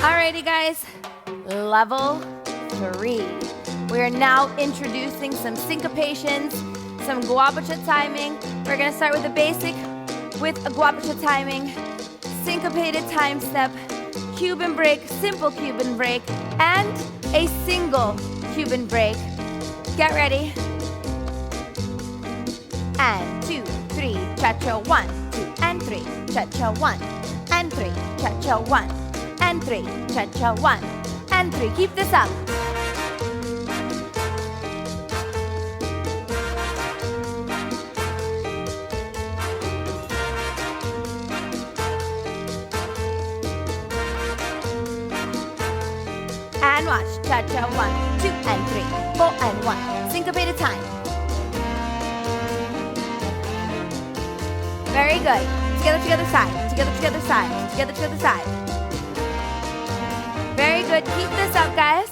Alrighty guys, level 3. We are now introducing some syncopations, some guapacha timing. We're gonna start with the basic with a guapacha timing, syncopated time step, Cuban break, simple Cuban break, and a single Cuban break. Get ready. And 2, 3, cha-cha, 1, 2, and 3, cha-cha, 1, and 3, cha-cha, 1, and 3, cha-cha, 1, and 3. Keep this up. And watch, cha-cha, 1, 2, and 3, 4, and 1. Syncopated time. Very good. Together to the other side. Together to the other side. Together to the other side. Very good. Keep this up, guys.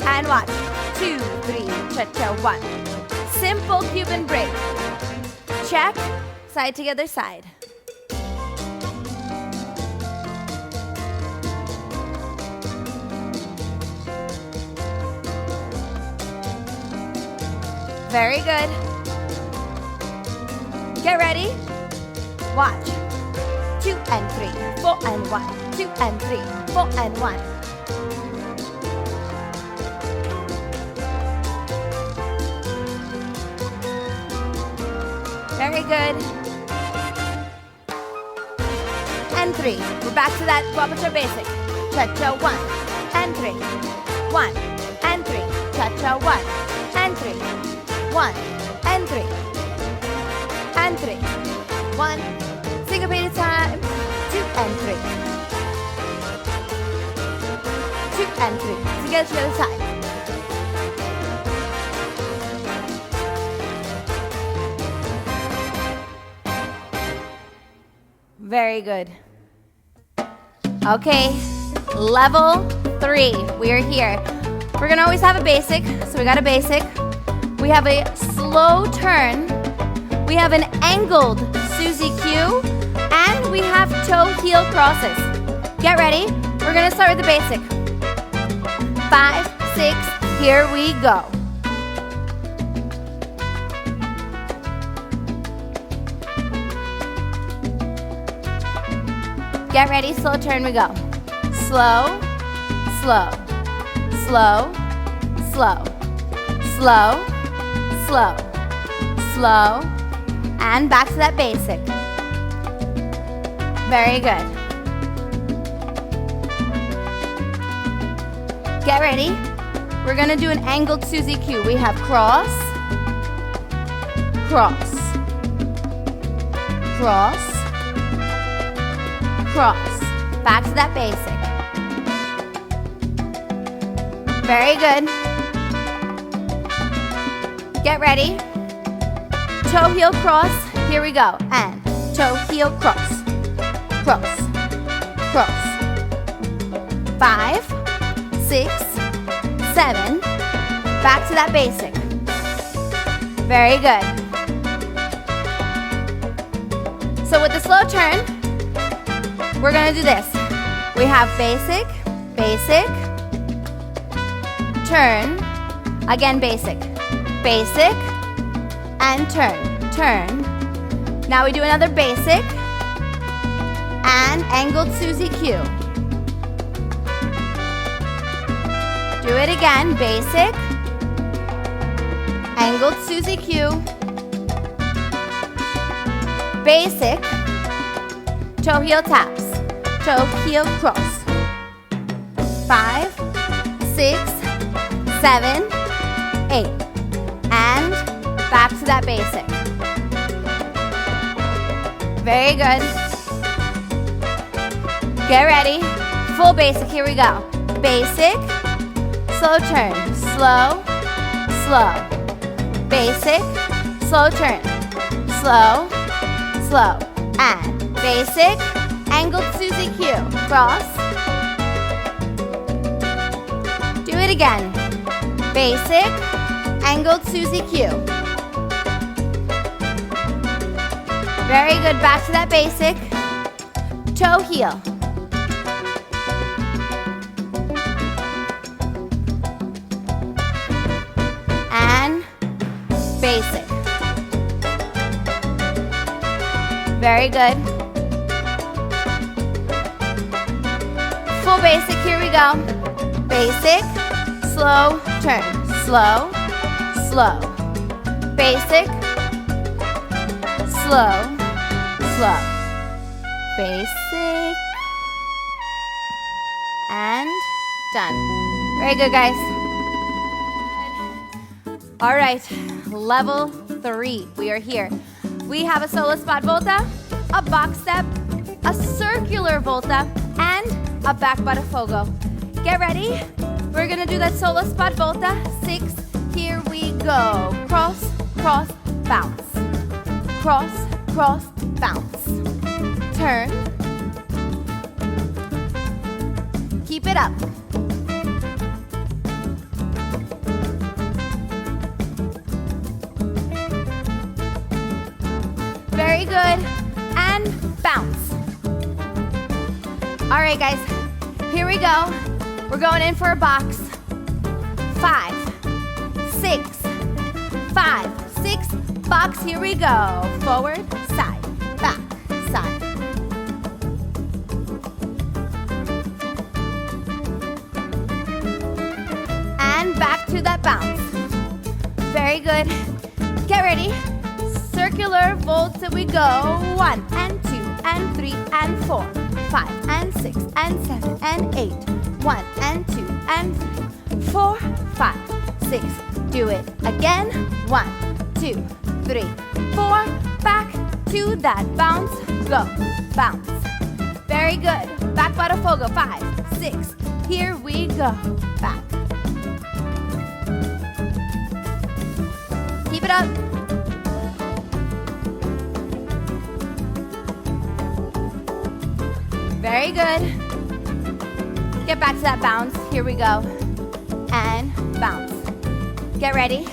And watch. 2, 3, cha-cha, 1. Simple Cuban break. Check. Side to the other side. Very good. Get ready. Watch. 2 and 3, 4 and 1, 2 and 3, 4 and 1. Very good. And 3. We're back to that guapacha basic. Cha-cha, 1 and 3, 1 and 3, cha-cha, 1 and 3. 1 and 3 and 3. 1. Syncopated time. 2 and 3. 2 and 3. Together to the other side. Very good. Okay, level 3. We are here. We're gonna always have a basic, so we got a basic. We have a slow turn, we have an angled Susie Q, and we have toe-heel crosses. Get ready. We're gonna start with the basic. 5, 6, here we go. Get ready, slow turn we go. Slow, slow, slow, slow, slow, slow, slow, and back to that basic. Very good. Get ready. We're gonna do an angled Susie Q. We have cross, cross, cross, cross. Back to that basic. Very good. Get ready. Toe heel cross. Here we go. And toe heel cross. Cross. Cross. 5, 6, 7. Back to that basic. Very good. So with the slow turn, we're gonna do this. We have basic, basic, turn, again basic. Basic and turn, turn. Now we do another basic and angled Susie Q. Do it again, basic, angled Susie Q, basic, toe heel taps, toe heel cross. 5, 6, 7, 8. And back to that basic. Very good. Get ready. Full basic. Here we go. Basic. Slow turn. Slow. Slow. Basic. Slow turn. Slow. Slow. And basic. Angled Susie Q. Cross. Do it again. Basic. Angled Susie Q. Very good, back to that basic. Toe heel. And basic. Very good. Full basic, here we go. Basic, slow, turn. Slow, slow. Basic, slow, slow. Basic. And done. Very good, guys. All right, level 3. We are here. We have a solo spot volta, a box step, a circular volta, and a back butta fogo. Get ready. We're gonna do that solo spot volta. 6, here we go. Cross, cross, bounce. Cross, cross, bounce. Turn. Keep it up. Very good. And bounce. All right, guys. Here we go. We're going in for a box. 5, 6, 5, 6. Box. Here we go. Forward, side, back, side. And back to that bounce. Very good. Get ready. Circular volta we go. 1 and 2 and 3 and 4, 5 and 6 and 7 and 8. 1 and 2 and 3, 4, 5, 6. Do it again. 1, 2, 3, 4. Back to that bounce. Go. Bounce. Very good. Back butta fogo. 5, 6. Here we go. Back. Keep it up. Very good. Get back to that bounce. Here we go. And bounce. Get ready.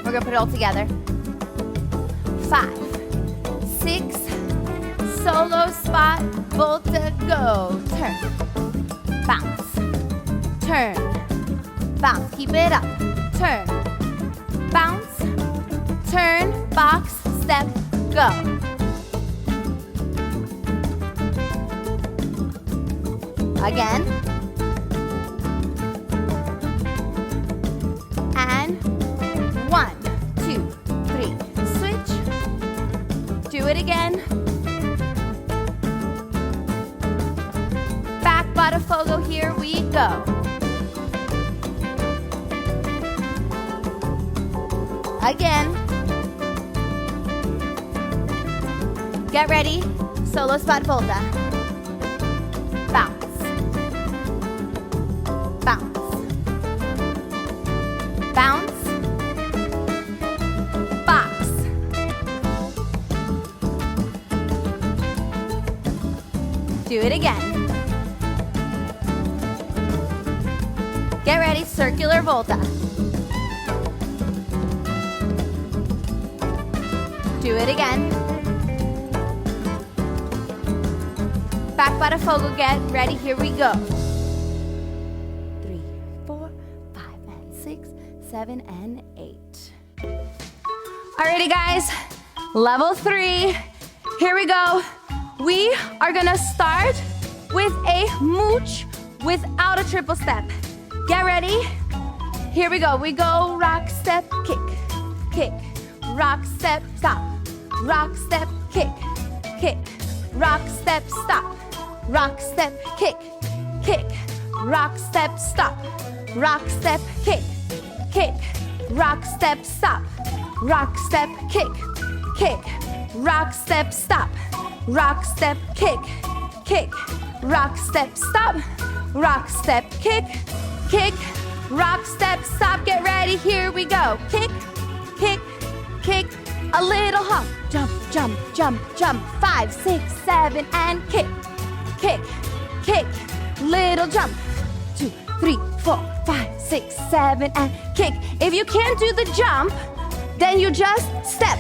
We're gonna put it all together. 5, 6, solo spot, volta, go. Turn, bounce, turn, bounce. Keep it up. Turn, bounce, turn, box, step, go. Again. And 1, 2, 3. Switch. Do it again. Back butta fogo. Here we go. Again. Get ready. Solo spot volta. Bounce. Bounce. Bounce. Box. Do it again. Get ready, circular volta. Do it again. Back butta fogo, get ready, here we go. 3, 4, 5, and 6, 7, and 8. Alrighty, guys, level 3. Here we go. We are gonna start with a mooch without a triple step. Get ready. Here we go. We go rock, step, kick, kick, rock, step, stop, rock, step, kick, kick, rock, step, stop, rock, step, kick, kick, rock, step, stop, rock, step, kick, kick, rock, step, stop, rock, step, kick, kick, rock, step, stop, rock, step, kick, kick, rock, step, stop, rock, step, kick, kick, rock, step, stop. Get ready, here we go. Kick, kick, kick, a little hop, jump, jump, jump, jump. 5, 6, 7, and kick, kick, kick, little jump. 2, 3, 4, 5, 6, 7, and kick. If you can't do the jump, then you just step.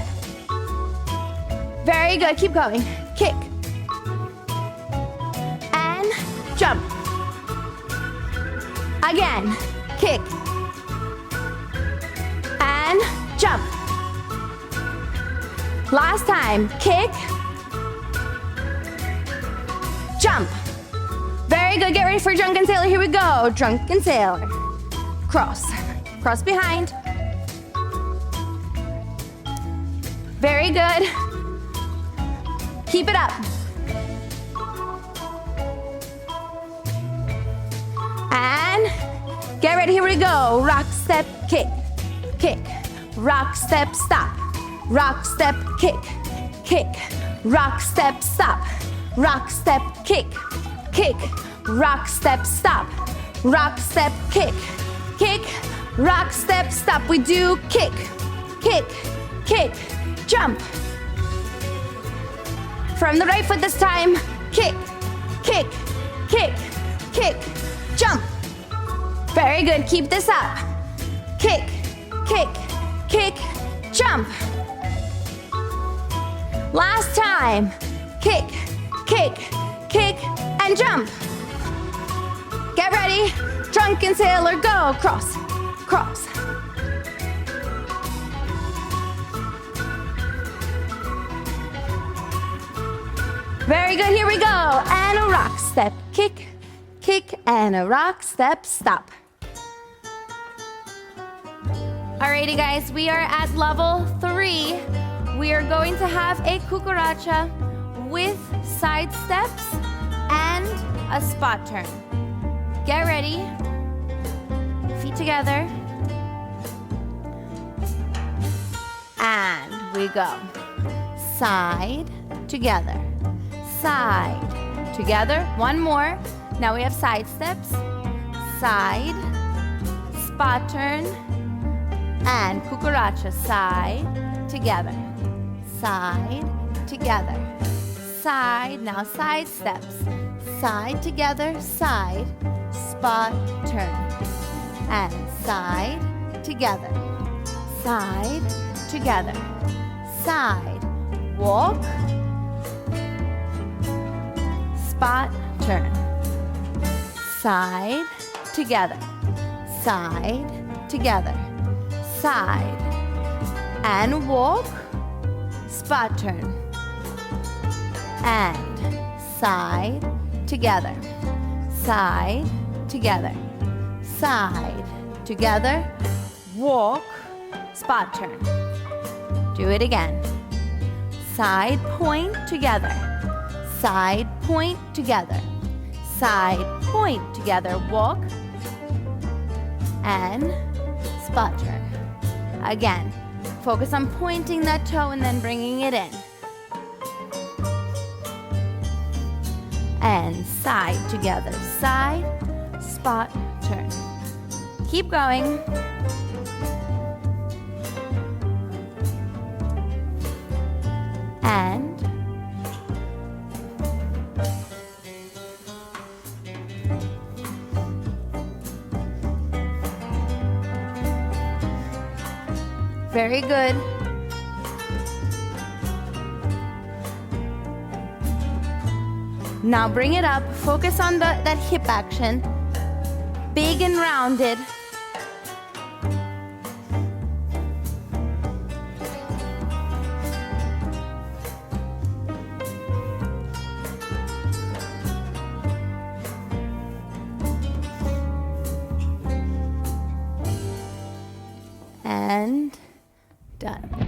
Very good, keep going. Kick. And jump. Again, kick. And jump. Last time, kick. Jump. Very good, get ready for drunken sailor, here we go. Drunken sailor. Cross. Cross behind. Very good. Keep it up. And get ready, here we go. Rock, step, kick, kick. Rock, step, stop. Rock, step, kick, kick. Rock, step, stop. Rock, step, kick, kick. Rock, step, stop. Rock, step, kick, kick. Rock, step, stop. We do kick, kick, kick, jump. From the right foot this time, kick, kick, kick, kick, jump. Very good, keep this up. Kick, kick, kick, jump. Last time, kick, kick, kick, and jump. Get ready, drunken sailor, go. Cross, cross. Very good, here we go. And a rock step, kick, kick, and a rock step, stop. Alrighty guys, we are at level 3. We are going to have a cucaracha with side steps and a spot turn. Get ready, feet together, and we go. Side, together, side, together. One more. Now we have side steps, side, spot turn, and cucaracha. Side, together, side, together, side. Now side steps, side, together, side, spot, turn, and side, together, side, together, side, walk, spot, turn, side, together, side, together, side, and walk, spot, turn, and side, together, side, together, side, together, walk, spot, turn. Do it again. Side, point, together, side, point, together, side, point, together, walk, and spot turn. Again, focus on pointing that toe and then bringing it in. And side, together, side, spot, turn. Keep going. And very good. Now bring it up. Focus on that hip action. Big and rounded. And done.